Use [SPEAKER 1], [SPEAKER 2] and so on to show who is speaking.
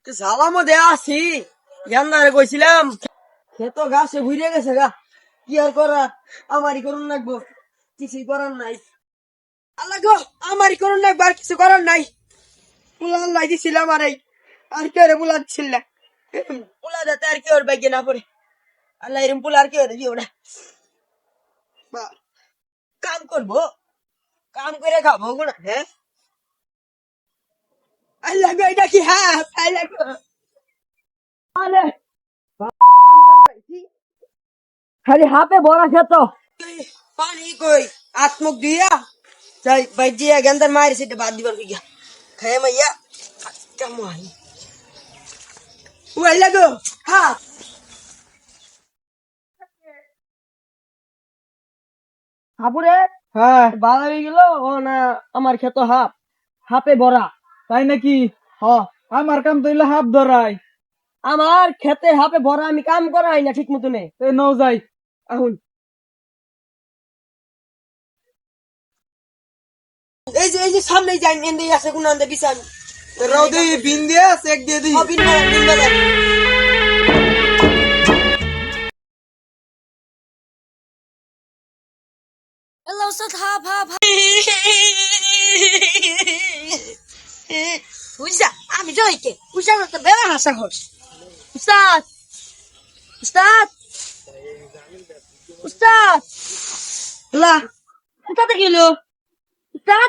[SPEAKER 1] ঝালামো দেয়া আছি ইয়ান্দারে কইছিলাম খেত গাছে ঘুরে গেছে গা কি আর করা আমারই করুন লাগবো কিছুই করার নাই আল্লাহ গো আমারই করুন লাগবো আর কিছু করার নাই পুলা আল্লাহ দিছিলাম আর কেউ বুলাচ্ছিল না পুলা যাতে আর কেউ বাইকে না পড়ে আল্লাহ এরম পুলা আর কেউ দিও না কাম করবো কাম করে খাবো না হ্যাঁ আল্লাহ গো এটা কি হ্যাঁ আল্লাহ গো আরে খালি হাতে বড়া খেত পানি কই আত্মক দিয়া যাই বাই দিয়া গেন্দার মারি সেটা বাদ দিবার গিয়া খায় মাইয়া কেমন ওই লাগো হ্যাঁ হাপুরে হ্যাঁ বাধা হয়ে গেল ও না আমার ক্ষেত হাপে ভরা তাই নাকি হ আমার কাম তো হইলো হাফ ধরাই আমার খেতে হাপে ভরা আমি কাম করাই না ঠিক মতনে এই নও যাই এখন এই যে সামনে যাই এন্ডে আছে কোন আন্দে বিছান রৌদে বিন দিয়ে চেক দিয়ে দি বিন বাজার
[SPEAKER 2] Hello, Ustad. Hap, hap, hap.
[SPEAKER 1] বুঝছা আমি জয়কে বুঝছা তো বেড়া হাসা হস উস্তাদ উস্তাদ উস্তাদ লা কোথাতে গেল উস্তাদ